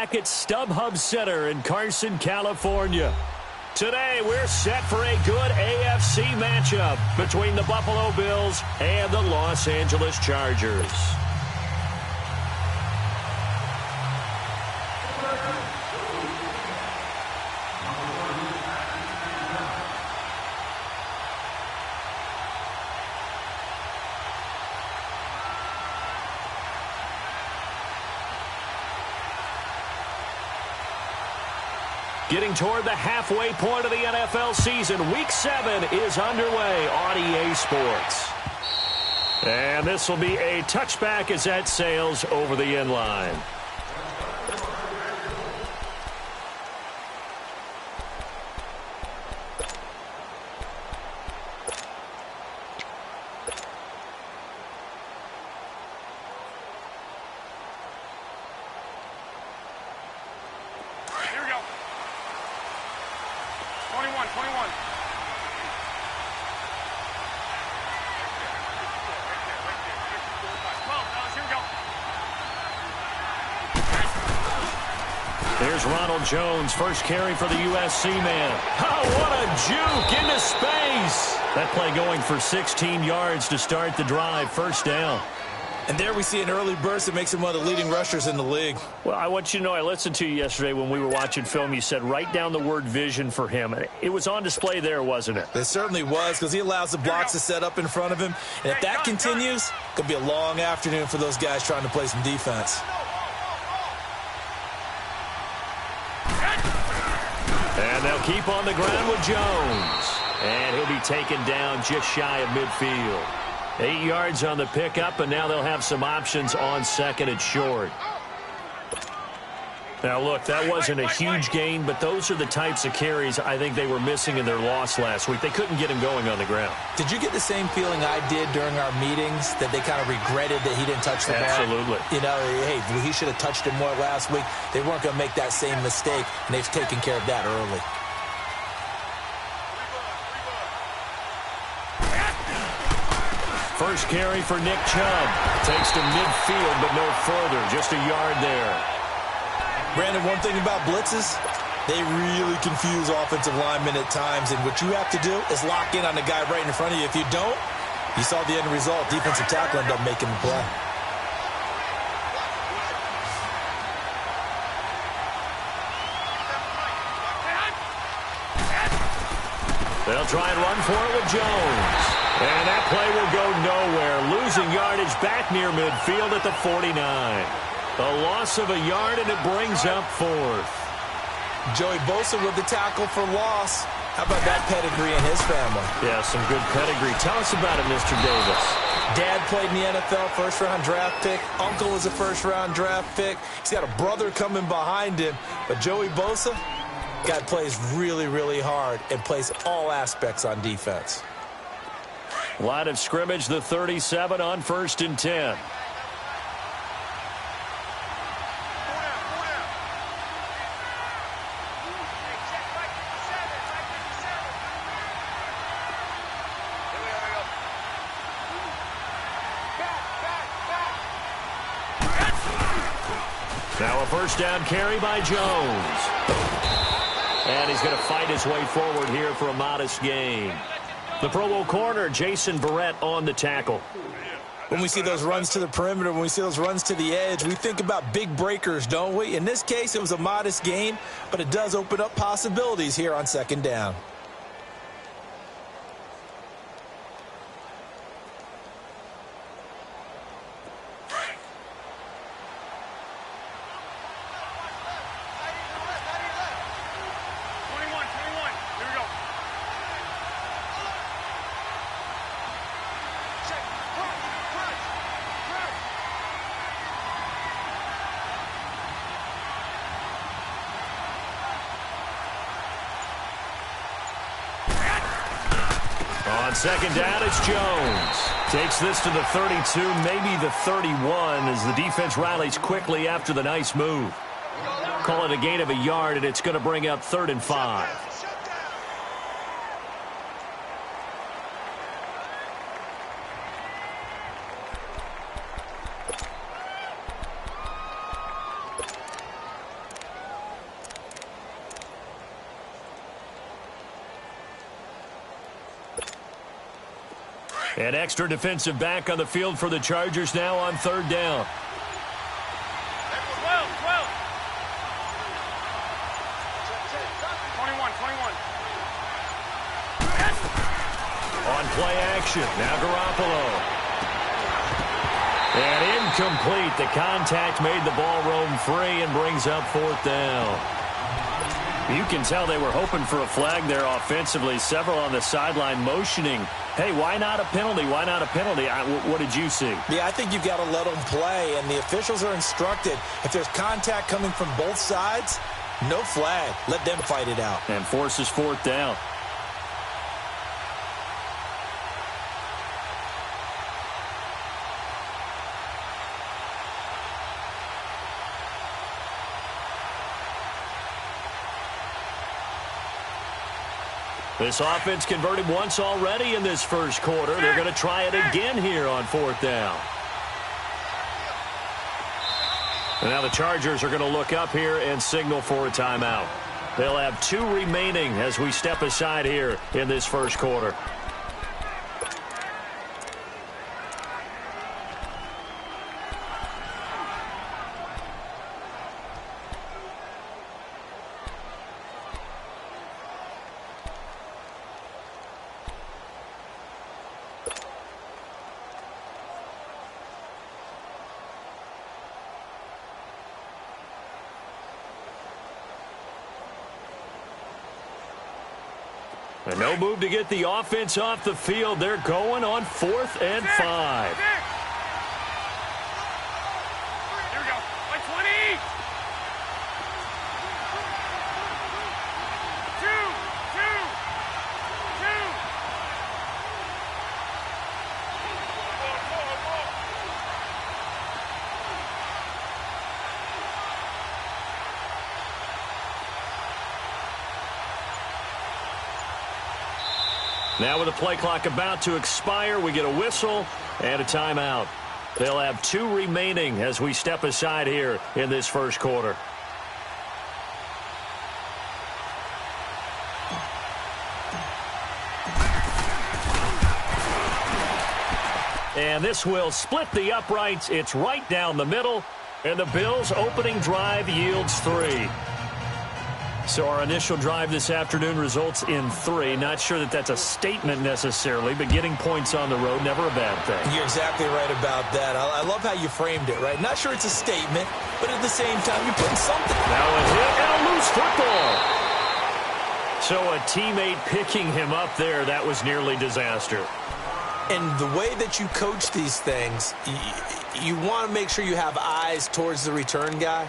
back at StubHub Center in Carson, California. Today, we're set for a good AFC matchup between the Buffalo Bills and the Los Angeles Chargers. Getting toward the halfway point of the NFL season, Week 7 is underway on EA Sports. And this will be a touchback as that sails over the end line. There's Ronald Jones, first carry for the USC man. Oh, what a juke into space. That play going for 16 yards to start the drive, first down. And there we see an early burst that makes him one of the leading rushers in the league. Well, I want you to know, I listened to you yesterday when we were watching film. You said write down the word vision for him. It was on display there, wasn't it? It certainly was, because he allows the blocks to set up in front of him. And if that continues, it could be a long afternoon for those guys trying to play some defense. And they'll keep on the ground with Jones. And he'll be taken down just shy of midfield. 8 yards on the pickup, and now they'll have some options on second and short. Now, look, that wasn't a huge gain, but those are the types of carries I think they were missing in their loss last week. They couldn't get him going on the ground. Did you get the same feeling I did during our meetings, that they kind of regretted that he didn't touch the ball? Absolutely. You know, hey, he should have touched it more last week. They weren't going to make that same mistake, and they've taken care of that early. First carry for Nick Chubb. Takes to midfield, but no further. Just a yard there. Brandon, one thing about blitzes, they really confuse offensive linemen at times, and what you have to do is lock in on the guy right in front of you. If you don't, you saw the end result. Defensive tackle ended up making the play. They'll try and run for it with Jones. And that play will go nowhere. Losing yardage back near midfield at the 49. A loss of a yard, and it brings up fourth. Joey Bosa with the tackle for loss. How about that pedigree in his family? Yeah, some good pedigree. Tell us about it, Mr. Davis. Dad played in the NFL, first-round draft pick. Uncle was a first-round draft pick. He's got a brother coming behind him. But Joey Bosa, guy plays really, really hard and plays all aspects on defense. Line of scrimmage, the 37 on 1st and 10. Now a first down carry by Jones. And he's going to fight his way forward here for a modest gain. The Pro Bowl corner, Jason Barrett, on the tackle. When we see those runs to the perimeter, when we see those runs to the edge, we think about big breakers, don't we? In this case, it was a modest gain, but it does open up possibilities here on second down. On second down, it's Jones. Takes this to the 32, maybe the 31, as the defense rallies quickly after the nice move. Call it a gain of a yard, and it's going to bring up 3rd and 5. An extra defensive back on the field for the Chargers now on third down. 21. On play action, now Garoppolo. And incomplete. The contact made the ball roam free and brings up fourth down. You can tell they were hoping for a flag there offensively. Several on the sideline motioning, hey, why not a penalty? Why not a penalty? What did you see? Yeah, I think you've got to let them play, and the officials are instructed. If there's contact coming from both sides, no flag. Let them fight it out. And forces fourth down. This offense converted once already in this first quarter. They're going to try it again here on fourth down. And now the Chargers are going to look up here and signal for a timeout. They'll have 2 remaining as we step aside here in this first quarter. And no move to get the offense off the field. They're going on 4th and 5. Here we go. Like 20. 2. Now with the play clock about to expire, we get a whistle and a timeout. They'll have 2 remaining as we step aside here in this first quarter. And this will split the uprights. It's right down the middle. And the Bills' opening drive yields 3. So our initial drive this afternoon results in 3. Not sure that that's a statement necessarily, but getting points on the road, never a bad thing. You're exactly right about that. I love how you framed it, right? Not sure it's a statement, but at the same time, you're putting something. Now a hit and a loose football. So a teammate picking him up there, that was nearly disaster. And the way that you coach these things, you want to make sure you have eyes towards the return guy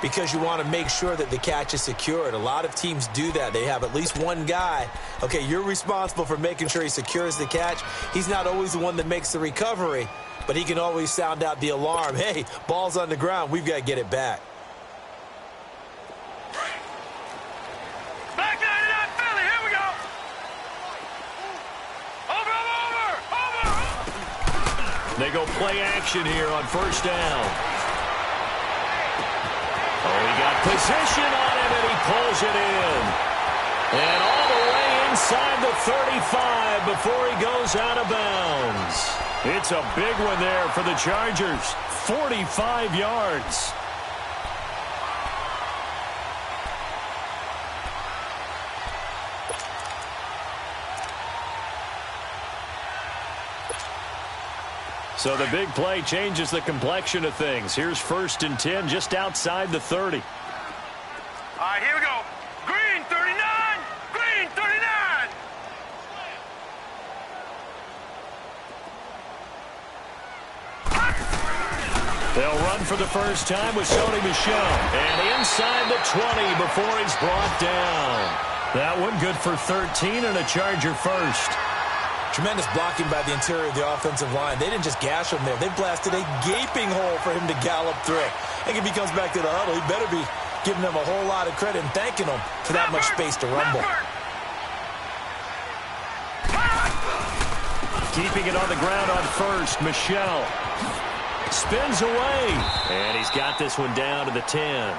because you want to make sure that the catch is secured. A lot of teams do that. They have at least one guy. Okay, you're responsible for making sure he secures the catch. He's not always the one that makes the recovery, but he can always sound out the alarm. Hey, ball's on the ground. We've got to get it back. They go play action here on first down. Oh, he got position on him, and he pulls it in. And all the way inside the 35 before he goes out of bounds. It's a big one there for the Chargers. 45 yards. So the big play changes the complexion of things. Here's 1st and 10 just outside the 30. All right, here we go. Green, 39. Green, 39. They'll run for the first time with Sony Michel. And inside the 20 before he's brought down. That one good for 13 and a Charger first. Tremendous blocking by the interior of the offensive line. They didn't just gash him there. They blasted a gaping hole for him to gallop through. I think if he comes back to the huddle, he better be giving them a whole lot of credit and thanking them for that much space to rumble. Keeping it on the ground on first, Michel spins away. And he's got this one down to the 10.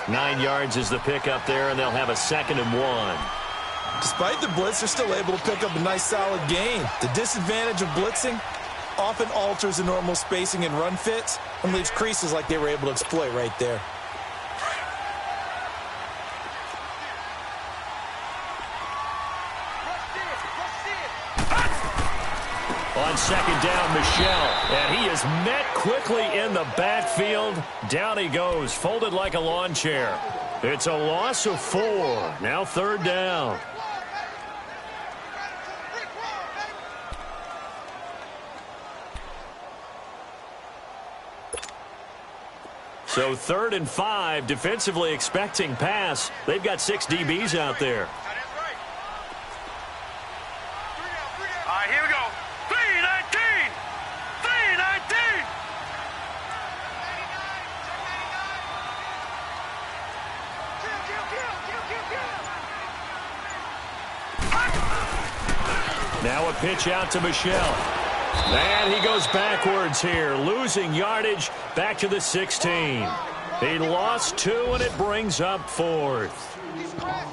9 yards is the pickup there, and they'll have a 2nd and 1. Despite the blitz, they're still able to pick up a nice solid gain. The disadvantage of blitzing often alters the normal spacing and run fits and leaves creases like they were able to exploit right there. On second down, Michel. And he is met quickly in the backfield. Down he goes, folded like a lawn chair. It's a loss of 4. Now third down. So 3rd and 5, defensively expecting pass. They've got 6 DBs out there. All right, here we go. 319! 319! Now a pitch out to Michel. And he goes backwards here, losing yardage back to the 16. He lost 2, and it brings up 4th.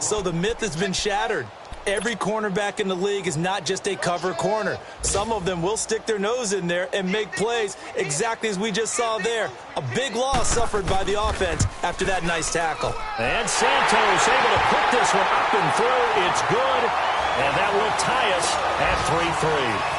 So the myth has been shattered. Every cornerback in the league is not just a cover corner. Some of them will stick their nose in there and make plays exactly as we just saw there. A big loss suffered by the offense after that nice tackle. And Santos able to put this one up and through. It's good, and that will tie us at 3-3.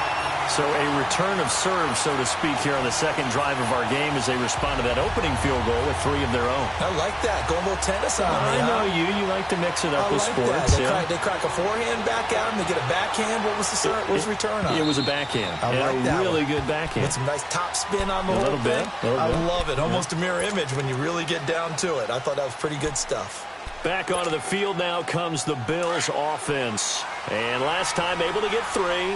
So a return of serve, so to speak, here on the second drive of our game as they respond to that opening field goal with 3 of their own. I like that. Going a little tennis on me. I know you. You like to mix it up with sports. They crack a forehand back at him. They get a backhand. What was the return on? It was a backhand. I like that really one. Good backhand. With some nice top spin on the whole thing. I love it. Almost a mirror image when you really get down to it. I thought that was pretty good stuff. Back onto the field now comes the Bills offense. And last time able to get 3.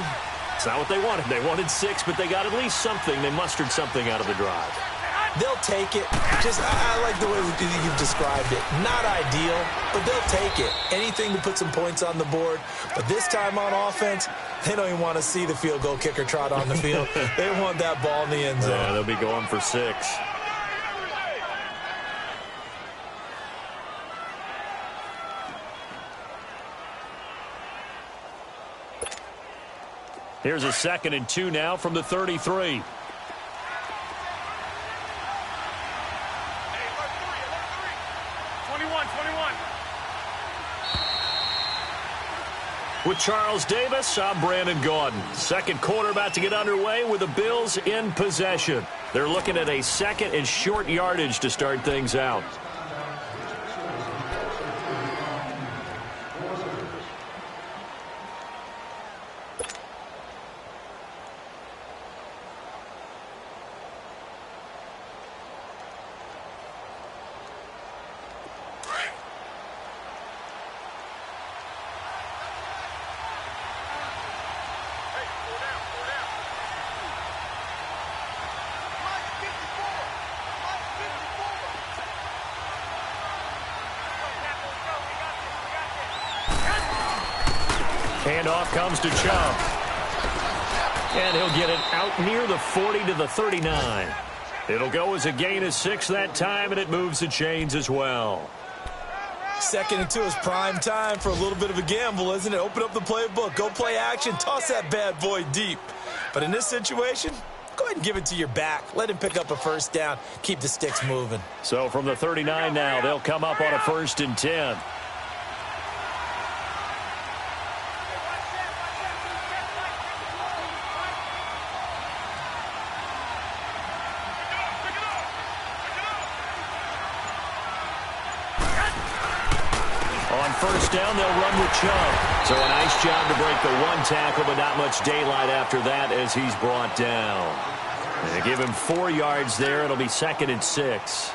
It's not what they wanted. They wanted 6, but they got at least something. They mustered something out of the drive. They'll take it. I like the way you've described it. Not ideal, but they'll take it. Anything to put some points on the board. But this time on offense, they don't even want to see the field goal kicker trot on the field. They want that ball in the end zone. Yeah, they'll be going for 6. Here's a 2nd and 2 now from the 33. With Charles Davis, I'm Brandon Gaudin. Second quarter about to get underway with the Bills in possession. They're looking at a 2nd and short yardage to start things out. Handoff comes to Chubb. And he'll get it out near the 40 to the 39. It'll go as a gain of 6 that time, and it moves the chains as well. 2nd and 2 is prime time for a little bit of a gamble, isn't it? Open up the playbook, go play action, toss that bad boy deep. But in this situation, go ahead and give it to your back. Let him pick up a 1st down. Keep the sticks moving. So from the 39 now, they'll come up on a 1st and 10. On 1st down, they'll run with Chubb. So a nice job to break the 1 tackle, but not much daylight after that as he's brought down. They give him 4 yards there. It'll be 2nd and 6.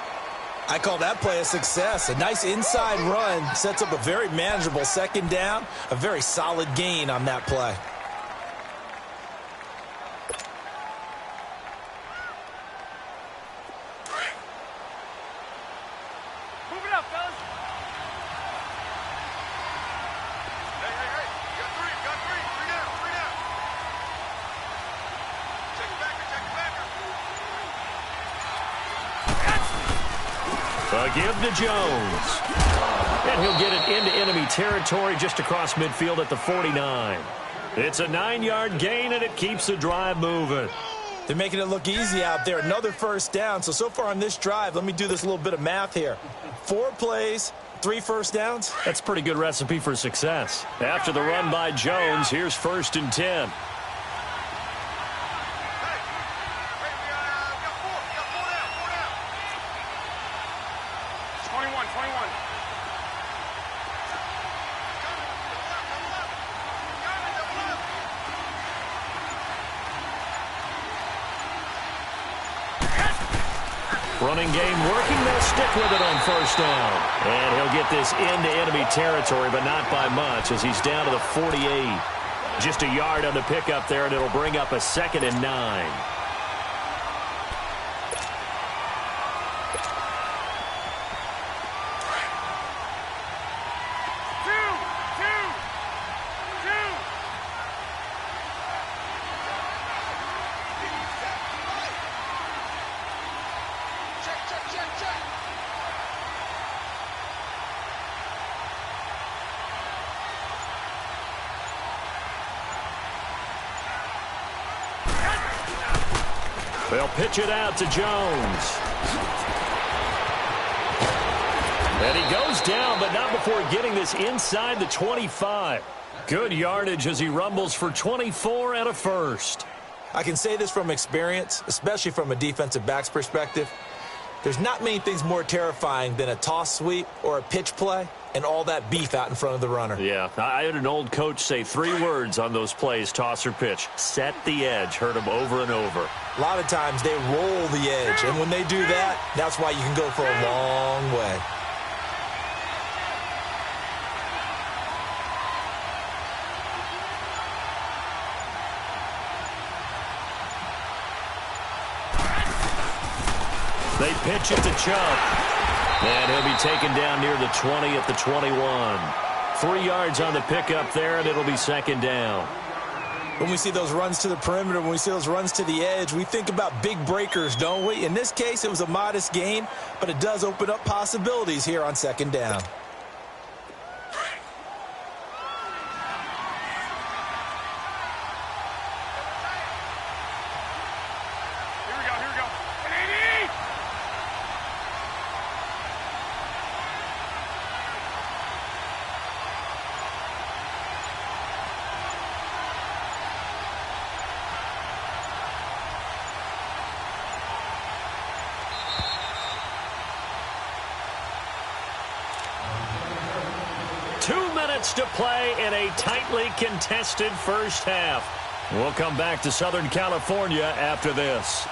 I call that play a success. A nice inside run sets up a very manageable 2nd down. A very solid gain on that play. Move it up, fellas. Hey. You got 3. You got 3. 3 down. 3 down. Check it back. Check it back. A give to Jones. And he'll get it into enemy territory just across midfield at the 49. It's a 9-yard gain, and it keeps the drive moving. They're making it look easy out there. Another first down. So far on this drive, let me do this little bit of math here. 4 plays, 3 first downs. That's a pretty good recipe for success. After the run by Jones, here's 1st and 10. 21. Running game working. They'll stick with it on 1st down. And he'll get this into enemy territory, but not by much as he's down to the 48. Just a yard on the pickup there, and it'll bring up a 2nd and 9. They'll pitch it out to Jones. And he goes down, but not before getting this inside the 25. Good yardage as he rumbles for 24 and a first. I can say this from experience, especially from a defensive back's perspective. There's not many things more terrifying than a toss sweep or a pitch play and all that beef out in front of the runner. Yeah, I had an old coach say 3 words on those plays, toss or pitch. Set the edge. Heard him over and over. A lot of times they roll the edge, and when they do that, that's why you can go for a long way. They pitch it to Chubb. And he'll be taken down near the 20 at the 21. 3 yards on the pickup there, and it'll be 2nd down. When we see those runs to the perimeter, when we see those runs to the edge, we think about big breakers, don't we? In this case, it was a modest gain, but it does open up possibilities here on 2nd down. To play in a tightly contested first half. We'll come back to Southern California after this.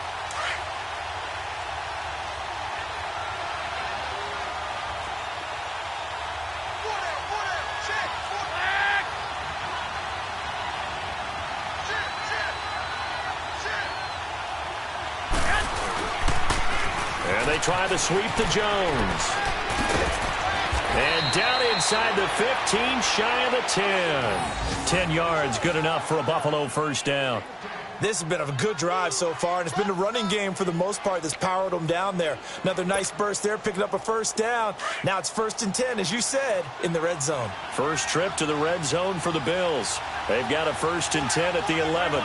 And they try to sweep to Jones. And down inside the 15, shy of the 10. 10 yards, good enough for a Buffalo first down. This has been a good drive so far, and it's been the running game for the most part that's powered them down there. Another nice burst there, picking up a first down. Now it's 1st and 10, as you said, in the red zone. First trip to the red zone for the Bills. They've got a 1st and 10 at the 11.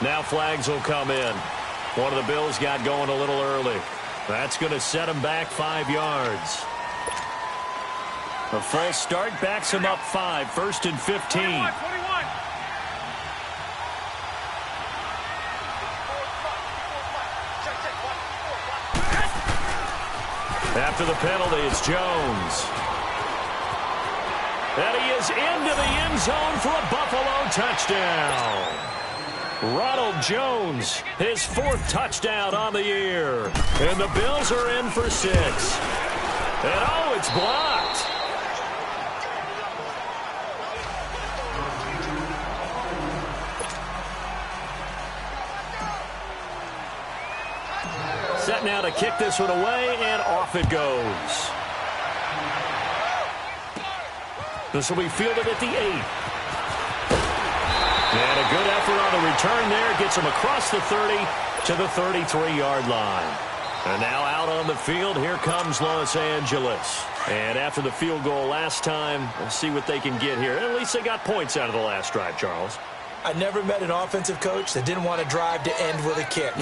Now flags will come in. One of the Bills got going a little early. That's going to set him back 5 yards. A false start backs him up 5. 1st and 15. 21. After the penalty, it's Jones. And he is into the end zone for a Buffalo touchdown. Ronald Jones, his 4th touchdown on the year. And the Bills are in for 6. And oh, it's blocked. Set now to kick this one away, and off it goes. This will be fielded at the 8. And a good effort on the return there. Gets him across the 30 to the 33-yard line. And now out on the field, here comes Los Angeles. And after the field goal last time, let's see what they can get here. At least they got points out of the last drive, Charles. I never met an offensive coach that didn't want to drive to end with a kick.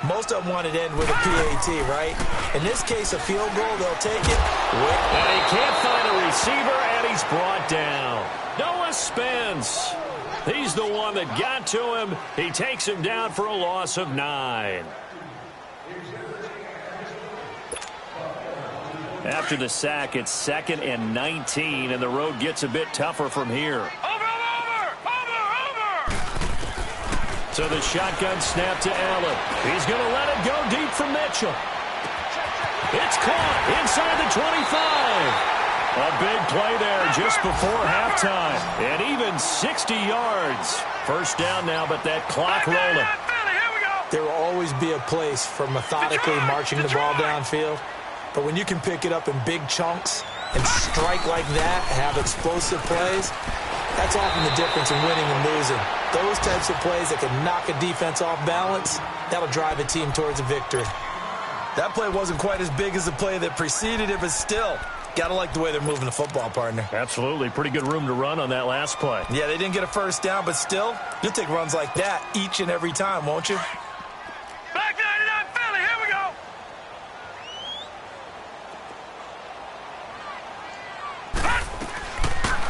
Most of them wanted to end with a PAT, right? In this case, a field goal, they'll take it. And he can't find a receiver, and he's brought down. Noah Spence. He's the one that got to him. He takes him down for a loss of 9. After the sack, it's 2nd and 19, and the road gets a bit tougher from here. Over! So the shotgun snap to Allen. He's going to let it go deep for Mitchell. It's caught inside the 25. A big play there just before halftime. And even 60 yards. First down now, but that clock rolling. There will always be a place for methodically marching the ball downfield. But when you can pick it up in big chunks and strike like that, have explosive plays, that's often the difference in winning and losing. Those types of plays that can knock a defense off balance, that'll drive a team towards a victory. That play wasn't quite as big as the play that preceded it, but still, got to like the way they're moving the football, partner. Absolutely. Pretty good room to run on that last play. Yeah, they didn't get a first down, but still, you'll take runs like that each and every time, won't you? Back 99 Philly, here we go.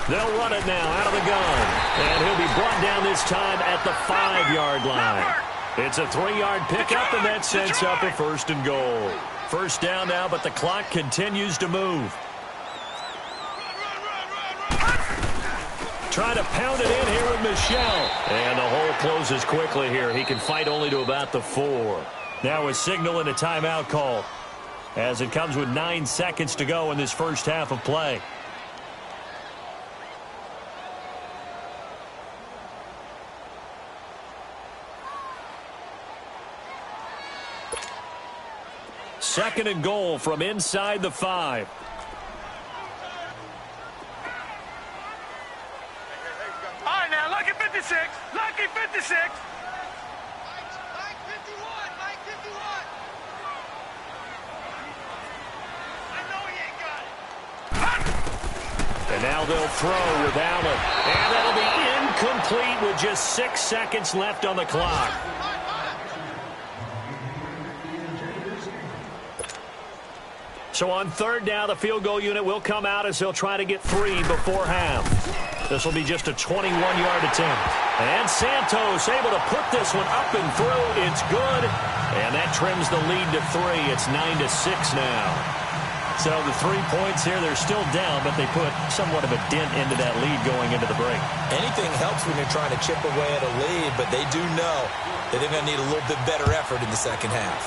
They'll run it now out of the gun. And he'll be brought down this time at the 5-yard line. It's a 3-yard pickup, and that sets up a 1st and goal. First down now, but the clock continues to move. Trying to pound it in here with Michel. And the hole closes quickly here. He can fight only to about the 4. Now a signal and a timeout call, as it comes with 9 seconds to go in this first half of play. Second and goal from inside the 5. All right, now, lucky 56. Lucky 56. Mike 51. Mike 51. I know he ain't got it. And now they'll throw with Allen. And that'll be incomplete with just 6 seconds left on the clock. So on third down, the field goal unit will come out as they'll try to get 3 before half. This will be just a 21-yard attempt. And Santos able to put this one up and through. It's good. And that trims the lead to 3. It's 9-6 now. So the 3 points here, they're still down, but they put somewhat of a dent into that lead going into the break. Anything helps when you're trying to chip away at a lead, but they do know that they're going to need a little bit better effort in the second half.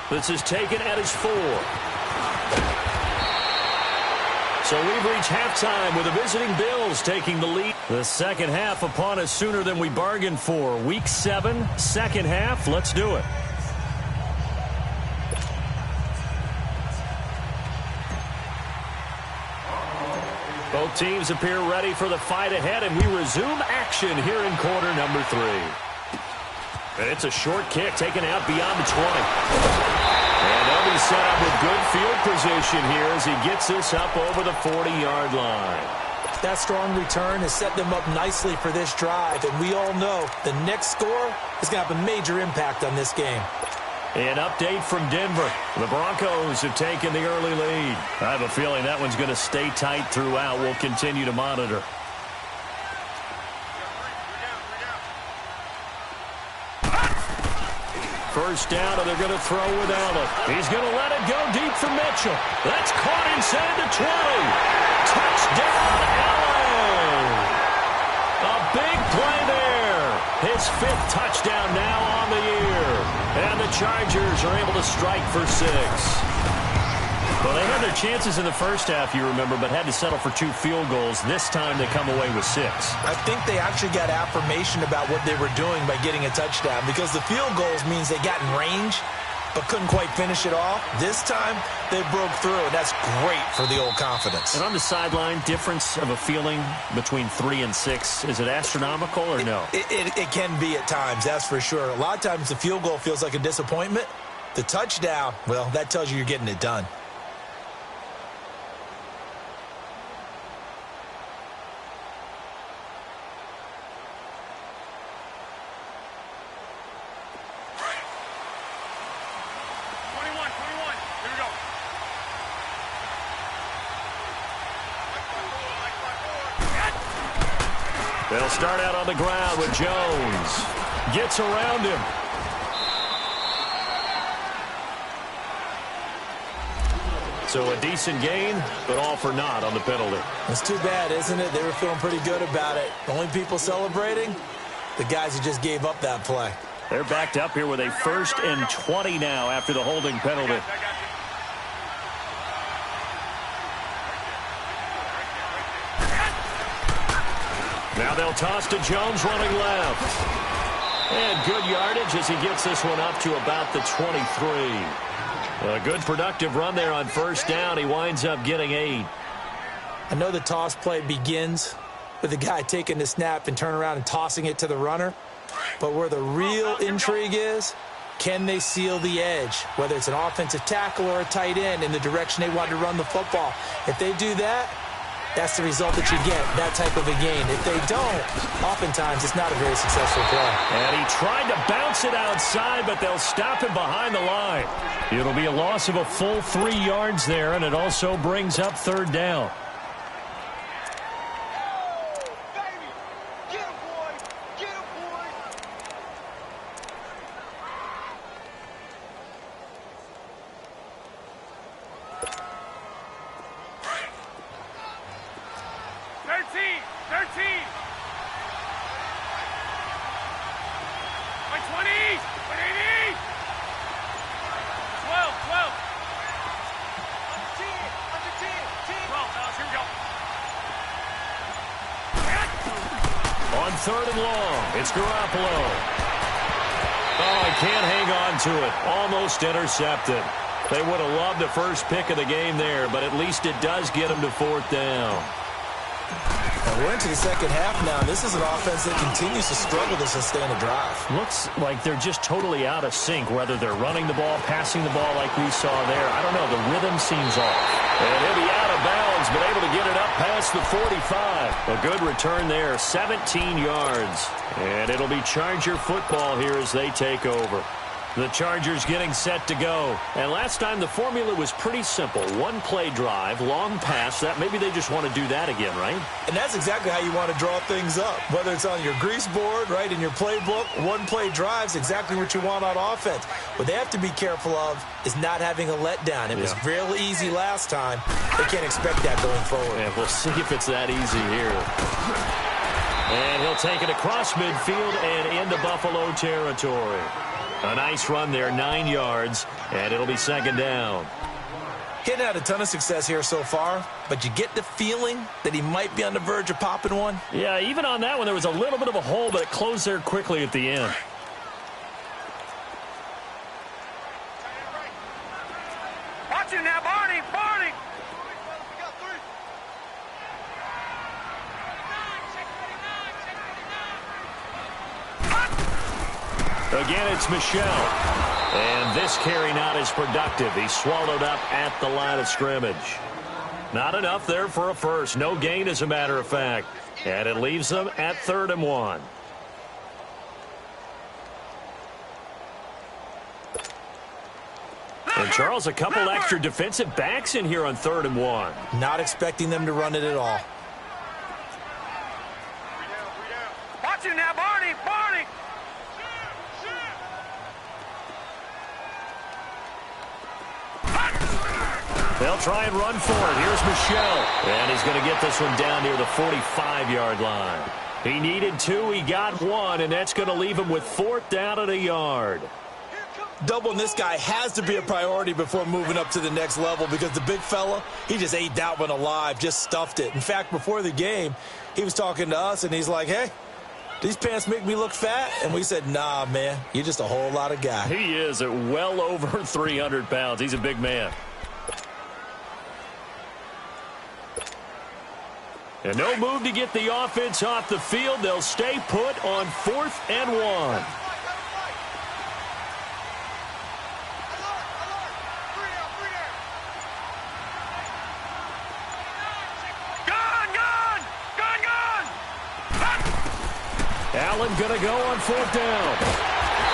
This is taken at his 4. So we've reached halftime with the visiting Bills taking the lead. The second half upon us sooner than we bargained for. Week 7, second half. Let's do it. Both teams appear ready for the fight ahead, and we resume action here in quarter number 3. And it's a short kick taken out beyond the 20. And they'll be set up with good field position here as he gets this up over the 40-yard line. That strong return has set them up nicely for this drive, and we all know the next score is going to have a major impact on this game. An update from Denver. The Broncos have taken the early lead. I have a feeling that one's going to stay tight throughout. We'll continue to monitor. First down, and they're going to throw with Allen. He's going to let it go deep for Mitchell. That's caught inside the 20. Touchdown, Allen! A big play there. His 5th touchdown now on the year. And the Chargers are able to strike for 6. Well, they had their chances in the first half, you remember, but had to settle for 2 field goals. This time they come away with 6. I think they actually got affirmation about what they were doing by getting a touchdown, because the field goals means they got in range. but couldn't quite finish it off. This time, they broke through, and that's great for the old confidence. And on the sideline, difference of a feeling between 3 and 6, is it astronomical or no? It can be at times, that's for sure. A lot of times the field goal feels like a disappointment. The touchdown, well, that tells you you're getting it done. They'll start out on the ground with Jones. Gets around him. So a decent gain, but all for naught on the penalty. It's too bad, isn't it? They were feeling pretty good about it. The only people celebrating, the guys who just gave up that play. They're backed up here with a 1st and 20 now after the holding penalty. Now they'll toss to Jones running left. And good yardage as he gets this one up to about the 23. A good productive run there on 1st down. He winds up getting 8. I know the toss play begins with the guy taking the snap and turning around and tossing it to the runner. But where the real intrigue is, can they seal the edge? Whether it's an offensive tackle or a tight end in the direction they want to run the football. If they do that, that's the result that you get, that type of a gain. If they don't, oftentimes it's not a very successful play. And he tried to bounce it outside, but they'll stop him behind the line. It'll be a loss of a full 3 yards there, and it also brings up 3rd down. On 3rd and long, it's Garoppolo. Oh, he can't hang on to it. Almost intercepted. They would have loved the first pick of the game there, but at least it does get him to 4th down. We're into the second half now. This is an offense that continues to struggle to sustain a drive. Looks like they're just totally out of sync, whether they're running the ball, passing the ball like we saw there. I don't know. The rhythm seems off. And he'll be out of bounds, but able to get it up past the 45. A good return there, 17 yards. And it'll be Charger football here as they take over. The Chargers getting set to go. And last time the formula was pretty simple. 1-play drive, long pass. That maybe they just want to do that again, right? And that's exactly how you want to draw things up. Whether it's on your grease board, right, in your playbook, 1-play drive's exactly what you want on offense. What they have to be careful of is not having a letdown. It was real easy last time. They can't expect that going forward. And we'll see if it's that easy here. And he'll take it across midfield and into Buffalo territory. A nice run there, 9 yards, and it'll be 2nd down. He hadn't had a ton of success here so far, but you get the feeling that he might be on the verge of popping one. Yeah, even on that one, there was a little bit of a hole, but it closed there quickly at the end. Watch it now, Barney, Barney. Again, it's Michel. And this carry not as productive. He's swallowed up at the line of scrimmage. Not enough there for a first. No gain, as a matter of fact. And it leaves them at 3rd and 1. And, Charles, a couple extra defensive backs in here on 3rd and 1. Not expecting them to run it at all. Watch it now, Barney, Barney. They'll try and run for it. Here's Michel. And he's going to get this one down near the 45-yard line. He needed 2. He got 1, and that's going to leave him with 4th down at a yard. Doubling this guy has to be a priority before moving up to the next level because the big fella, he just ate that one alive, just stuffed it. In fact, before the game, he was talking to us, and he's like, hey, these pants make me look fat? And we said, nah, man, you're just a whole lot of guy. He is at well over 300 pounds. He's a big man. And no move to get the offense off the field. They'll stay put on 4th and 1. Allen going to go on 4th down.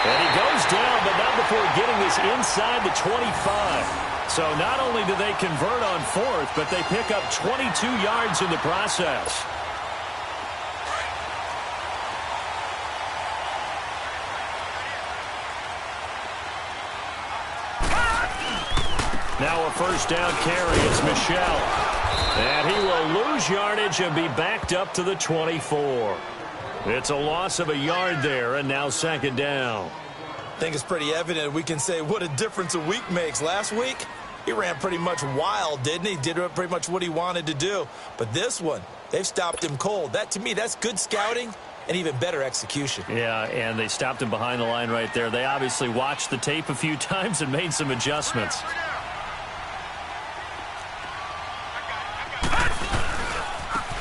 And he goes down, but not before getting this inside the 25. So not only do they convert on 4th, but they pick up 22 yards in the process. Now a 1st down carry is Michel. And he will lose yardage and be backed up to the 24. It's a loss of a yard there, and now 2nd down. I think it's pretty evident. We can say what a difference a week makes. Last week, he ran pretty much wild, didn't he? Did pretty much what he wanted to do. But this one, they've stopped him cold. That, to me, that's good scouting and even better execution. Yeah, and they stopped him behind the line right there. They obviously watched the tape a few times and made some adjustments.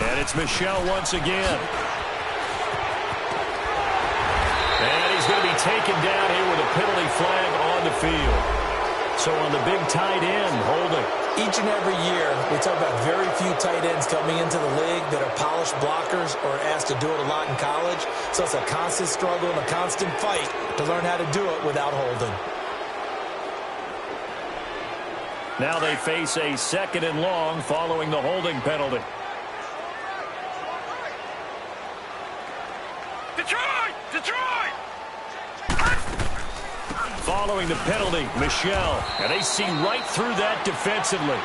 And it's Michel once again. And he's going to be taken down here with a penalty flag on the field. So on the big tight end, holding. Each and every year, we talk about very few tight ends coming into the league that are polished blockers or asked to do it a lot in college. So it's a constant struggle and a constant fight to learn how to do it without holding. Now they face a 2nd and long following the holding penalty. Detroit! Following the penalty, Michel. And they see right through that defensively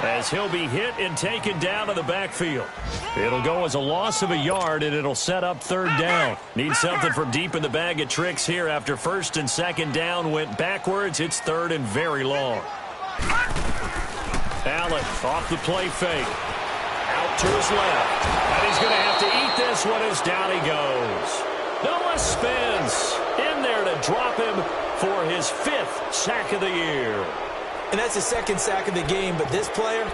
as he'll be hit and taken down to the backfield. It'll go as a loss of a yard, and it'll set up 3rd down. Need something from deep in the bag of tricks here. After 1st and 2nd down went backwards, it's 3rd and very long. Allen off the play fake. Out to his left. And he's going to have to eat this one as down he goes. Noah Spence in there to drop him for his 5th sack of the year. And that's his 2nd sack of the game, but this player,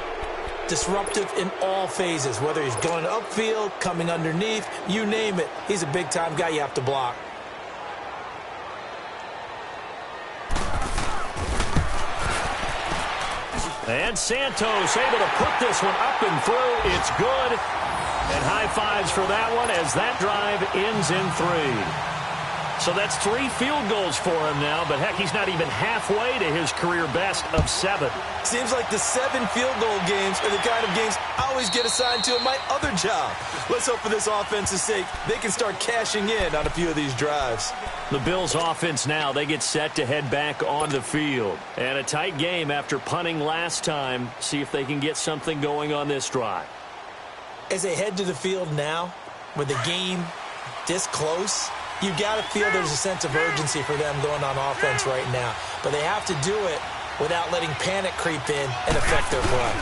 disruptive in all phases, whether he's going upfield, coming underneath, you name it. He's a big-time guy you have to block. And Santos able to put this one up and through. It's good. And high fives for that one as that drive ends in 3. So that's 3 field goals for him now, but heck, he's not even halfway to his career best of 7. Seems like the 7 field goal games are the kind of games I always get assigned to in my other job. Let's hope for this offense's sake they can start cashing in on a few of these drives. The Bills offense now, they get set to head back on the field. And a tight game after punting last time. See if they can get something going on this drive. As they head to the field now, with the game this close, you've got to feel there's a sense of urgency for them going on offense right now. But they have to do it without letting panic creep in and affect their play.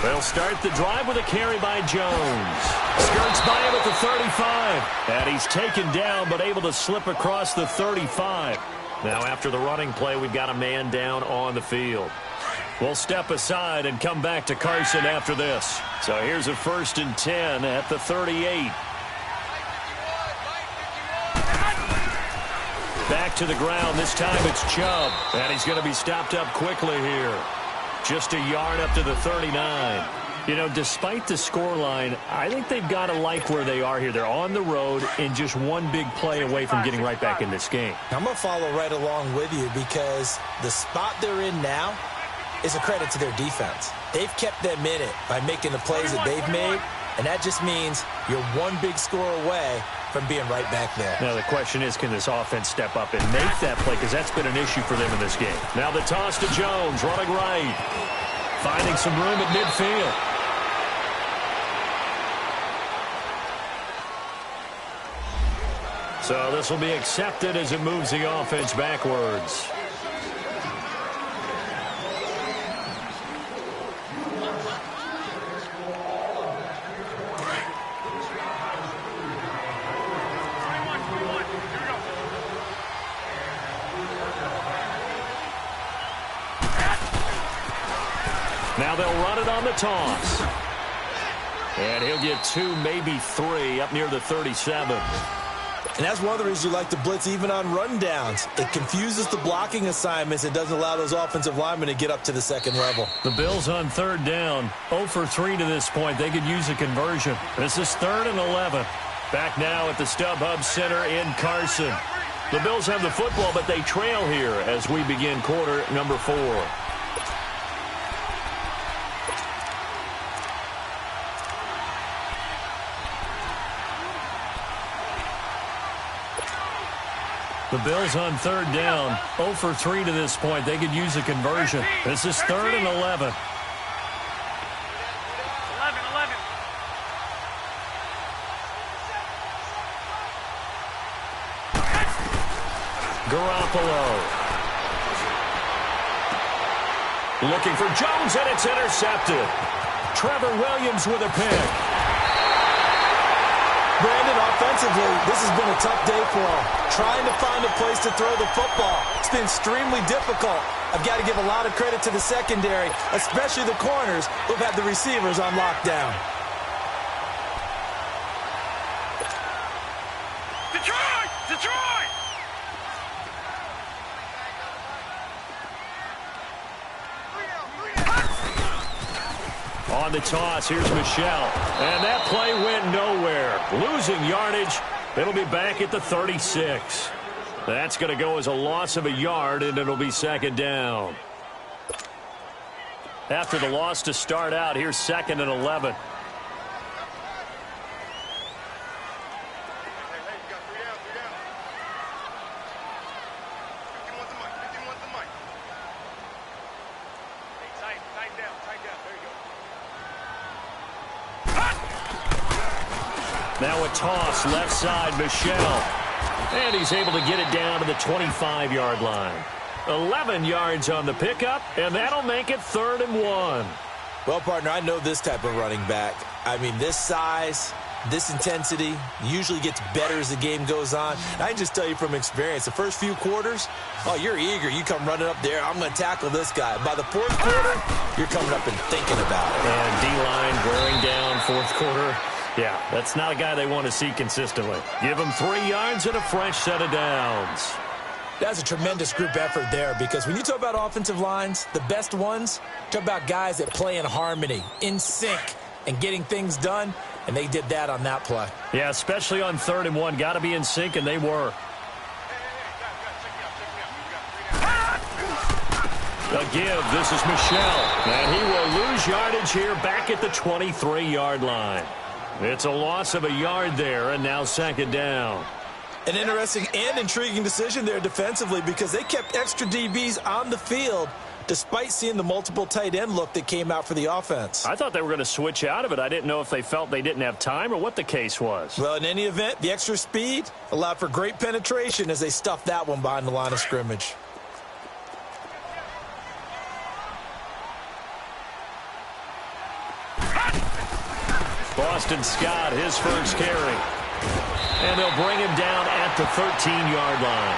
They'll start the drive with a carry by Jones. Skirts by him at the 35. And he's taken down but able to slip across the 35. Now after the running play, we've got a man down on the field. We'll step aside and come back to Carson after this. So here's a 1st and 10 at the 38. Back to the ground. This time it's Chubb. And he's going to be stopped up quickly here. Just a yard up to the 39. You know, despite the scoreline, I think they've got to like where they are here. They're on the road and just one big play away from getting right back in this game. I'm going to follow right along with you because the spot they're in now is a credit to their defense. They've kept them in it by making the plays that they've made, and that just means you're one big score away from being right back there. Now the question is, can this offense step up and make that play? Because that's been an issue for them in this game. Now the toss to Jones, running right. Finding some room at midfield. So this will be accepted as it moves the offense backwards. Now they'll run it on the toss. And he'll get 2, maybe 3 up near the 37. And that's one of the reasons you like to blitz even on rundowns. It confuses the blocking assignments. It doesn't allow those offensive linemen to get up to the second level. The Bills on third down. 0 for 3 to this point. They could use a conversion. This is 3rd and 11. Back now at the StubHub Center in Carson. The Bills have the football, but they trail here as we begin quarter number 4. The Bills on third down, 0 for 3 to this point. They could use a conversion. This is 3rd and 11. 11. Garoppolo. Looking for Jones, and it's intercepted. Trevor Williams with a pick. Brandon, offensively, this has been a tough day for him. Trying to find a place to throw the football. It's been extremely difficult. I've got to give a lot of credit to the secondary, especially the corners who've had the receivers on lockdown. Detroit! Detroit! On the toss, here's Michelle. And that play went nowhere. Losing yardage. It'll be back at the 36. That's going to go as a loss of a yard, and it'll be 2nd down. After the loss to start out, here's 2nd and 11. Now a toss, left side, Michelle. And he's able to get it down to the 25-yard line. 11 yards on the pickup, and that'll make it 3rd and 1. Well, partner, I know this type of running back. I mean, this size, this intensity usually gets better as the game goes on. And I can just tell you from experience, the first few quarters, oh, you're eager. You come running up there, I'm going to tackle this guy. By the 4th quarter, you're coming up and thinking about it. And D-line wearing down 4th quarter. Yeah, that's not a guy they want to see consistently. Give him 3 yards and a fresh set of downs. That's a tremendous group effort there, because when you talk about offensive lines, the best ones, talk about guys that play in harmony, in sync, and getting things done, and they did that on that play. Yeah, especially on 3rd and 1. Got to be in sync, and they were. A give, this is Michelle, and he will lose yardage here back at the 23-yard line. It's a loss of a yard there, and now 2nd down. An interesting and intriguing decision there defensively, because they kept extra DBs on the field despite seeing the multiple tight end look that came out for the offense. I thought they were going to switch out of it. I didn't know if they felt they didn't have time or what the case was. Well, in any event, the extra speed allowed for great penetration as they stuffed that one behind the line of scrimmage. Boston Scott, his first carry. And they'll bring him down at the 13-yard line.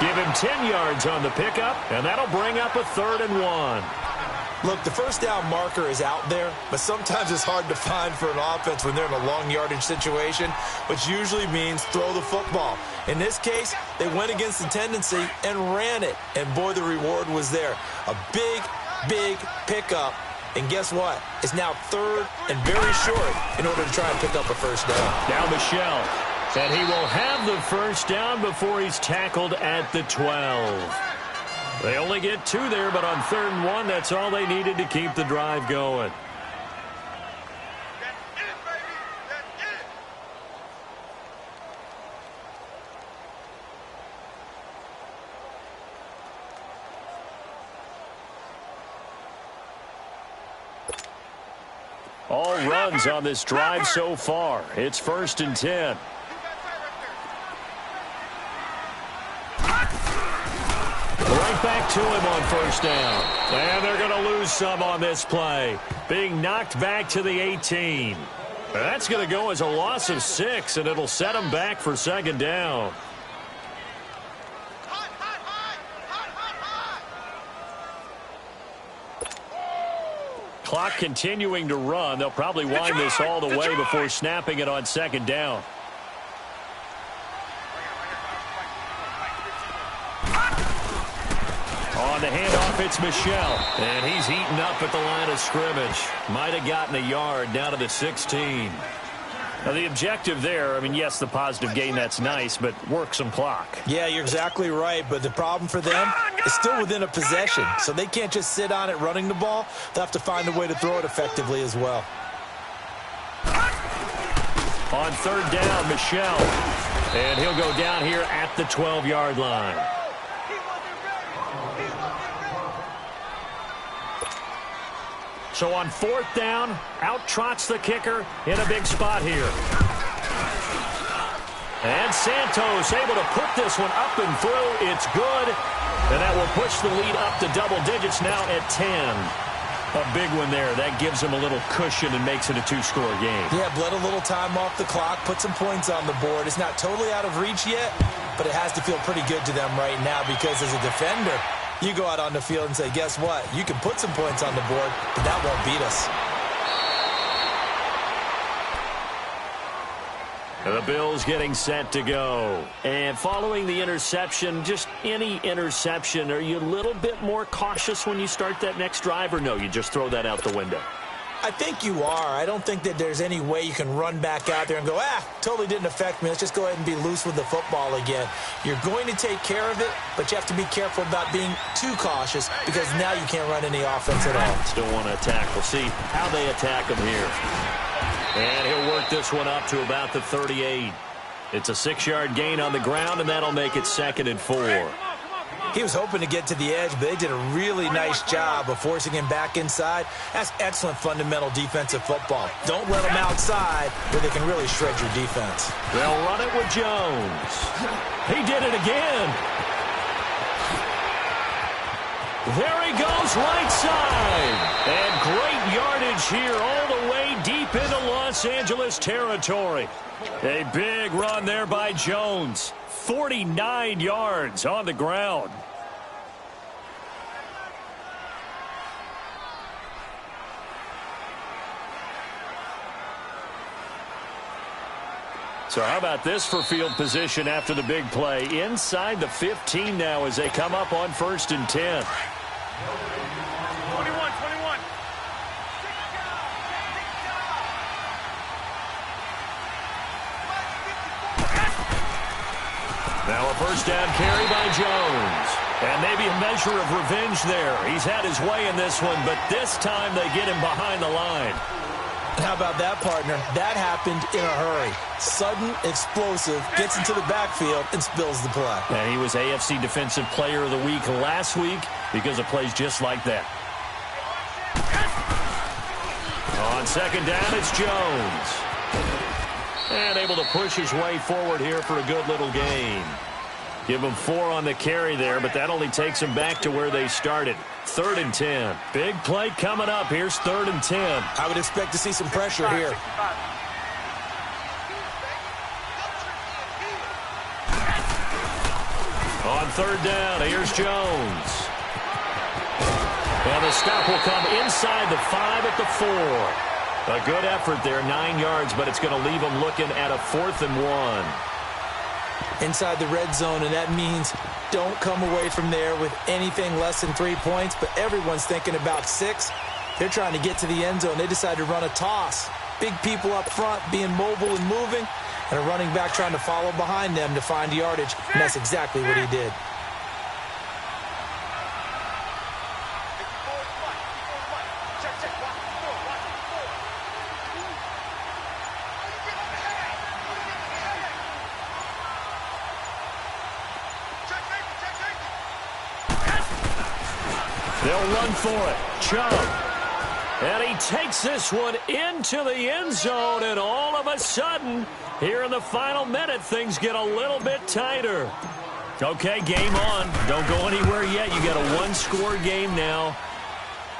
Give him 10 yards on the pickup, and that'll bring up a 3rd and 1. Look, the first down marker is out there, but sometimes it's hard to find for an offense when they're in a long yardage situation, which usually means throw the football. In this case, they went against the tendency and ran it, and boy, the reward was there. A big, big pickup. And guess what? It's now 3rd and very short in order to try and pick up a first down. Now Michelle. And he will have the first down before he's tackled at the 12. They only get 2 there, but on 3rd and 1, that's all they needed to keep the drive going. All runs on this drive so far. It's 1st and 10. Right back to him on 1st down. And they're going to lose some on this play. Being knocked back to the 18. That's going to go as a loss of 6, and it'll set them back for 2nd down. Clock continuing to run. They'll probably wind this all the way before snapping it on second down. On the handoff, it's Michel. And he's eaten up at the line of scrimmage. Might have gotten a yard down to the 16. Now, the objective there, I mean, yes, the positive gain, that's nice, but work some clock. Yeah, you're exactly right, but the problem for them is still within a possession, so they can't just sit on it running the ball. They'll have to find a way to throw it effectively as well. On third down, Michel. And he'll go down here at the 12-yard line. So on fourth down, out trots the kicker in a big spot here. And Santos able to put this one up and through. It's good. And that will push the lead up to double digits now at 10. A big one there. That gives them a little cushion and makes it a two-score game. Yeah, bled a little time off the clock, put some points on the board. It's not totally out of reach yet, but it has to feel pretty good to them right now because as a defender, you go out on the field and say, guess what? You can put some points on the board, but that won't beat us. The Bills getting set to go. And following the interception, just any interception, are you a little bit more cautious when you start that next drive, or no, you just throw that out the window? I think you are. I don't think that there's any way you can run back out there and go, totally didn't affect me. Let's just go ahead and be loose with the football again. You're going to take care of it, but you have to be careful about being too cautious because now you can't run any offense at all. Still want to attack. We'll see how they attack them here. And he'll work this one up to about the 38. It's a 6-yard gain on the ground, and that'll make it 2nd and 4. He was hoping to get to the edge, but they did a really nice job of forcing him back inside. That's excellent fundamental defensive football. Don't let them outside where they can really shred your defense. They'll run it with Jones. He did it again. There he goes, right side. And great yardage here all the way deep into Los Angeles territory. A big run there by Jones. 49 yards on the ground. So how about this for field position after the big play? Inside the 15 now as they come up on 1st and 10. 21. Now a first down carry by Jones. And maybe a measure of revenge there. He's had his way in this one, but this time they get him behind the line. How about that, partner? That happened in a hurry. Sudden, explosive, gets into the backfield, and spills the play. And he was AFC Defensive Player of the Week last week because of plays just like that. On second down, it's Jones. And able to push his way forward here for a good little gain. Give him 4 on the carry there, but that only takes him back to where they started. 3rd and 10. Big play coming up. Here's 3rd and 10. I would expect to see some pressure here. On 3rd down, here's Jones. And the stop will come inside the 5 at the 4. A good effort there, 9 yards, but it's going to leave them looking at a 4th and 1. Inside the red zone, and that means don't come away from there with anything less than 3 points, but everyone's thinking about 6. They're trying to get to the end zone. They decide to run a toss. Big people up front being mobile and moving, and a running back trying to follow behind them to find yardage, and that's exactly what he did. They'll run for it. Chubb. And he takes this one into the end zone, and all of a sudden, here in the final minute, things get a little bit tighter. Okay, game on. Don't go anywhere yet. You got a 1-score game now.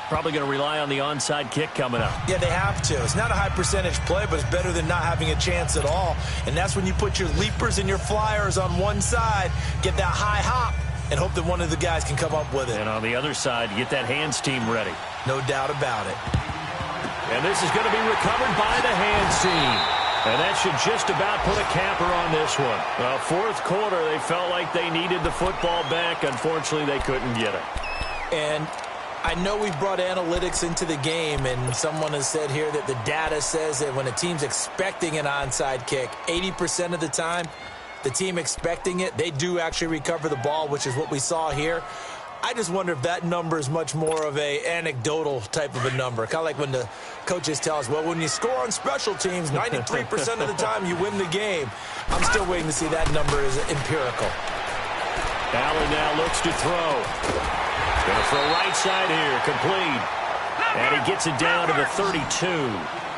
Probably going to rely on the onside kick coming up. Yeah, they have to. It's not a high percentage play, but it's better than not having a chance at all. And that's when you put your leapers and your flyers on one side, get that high hop, and hope that one of the guys can come up with it. And on the other side, get that hands team ready. No doubt about it. And this is going to be recovered by the hands team. And that should just about put a capper on this one. Fourth quarter, they felt like they needed the football back. Unfortunately, they couldn't get it. And I know we brought analytics into the game, and someone has said here that the data says that when a team's expecting an onside kick, 80% of the time, the team expecting it, they do actually recover the ball, which is what we saw here. I just wonder if that number is much more of a anecdotal type of a number. Kind of like when the coaches tell us, well, when you score on special teams, 93% of the time you win the game. I'm still waiting to see that number is empirical. Allen now looks to throw. Going to throw right side here, complete. And he gets it down to the 32.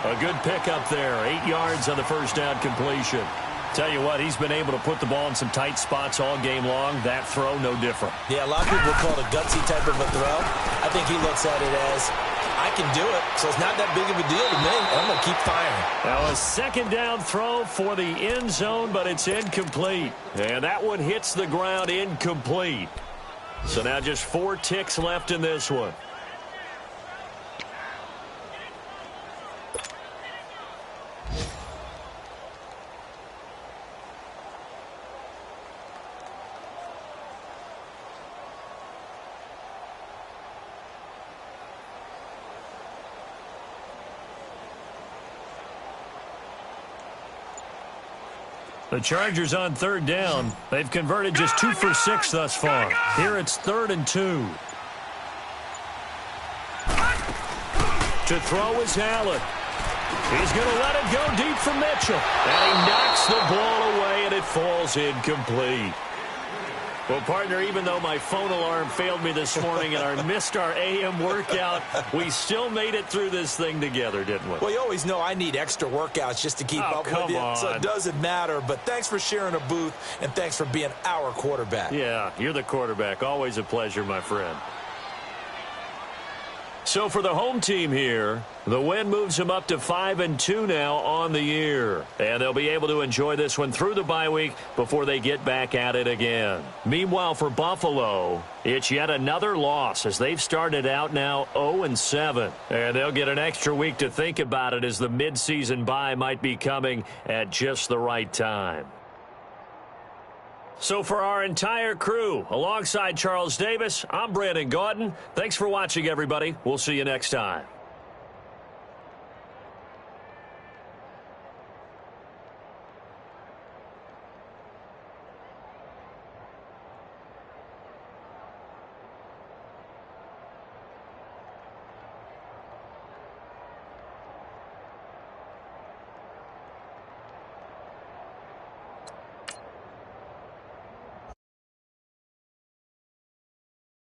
A good pickup there, 8 yards on the first down completion. Tell you what, he's been able to put the ball in some tight spots all game long. That throw, no different. Yeah, a lot of people call it a gutsy type of a throw. I think he looks at it as, I can do it, so it's not that big of a deal to me. I'm going to keep firing. Now a second down throw for the end zone, but it's incomplete. And that one hits the ground incomplete. So now just 4 ticks left in this one. The Chargers on third down. They've converted just 2 for 6 thus far. Here it's 3rd and 2. To throw is Allen. He's going to let it go deep for Mitchell. And he knocks the ball away, and it falls incomplete. Well, partner, even though my phone alarm failed me this morning and I missed our AM workout, we still made it through this thing together, didn't we? Well, you always know I need extra workouts just to keep up with you, so it doesn't matter. But thanks for sharing a booth, and thanks for being our quarterback. Yeah, you're the quarterback. Always a pleasure, my friend. So for the home team here, the win moves them up to 5-2 now on the year. And they'll be able to enjoy this one through the bye week before they get back at it again. Meanwhile, for Buffalo, it's yet another loss as they've started out now 0-7. And they'll get an extra week to think about it as the midseason bye might be coming at just the right time. So for our entire crew, alongside Charles Davis, I'm Brandon Gaudin. Thanks for watching, everybody. We'll see you next time.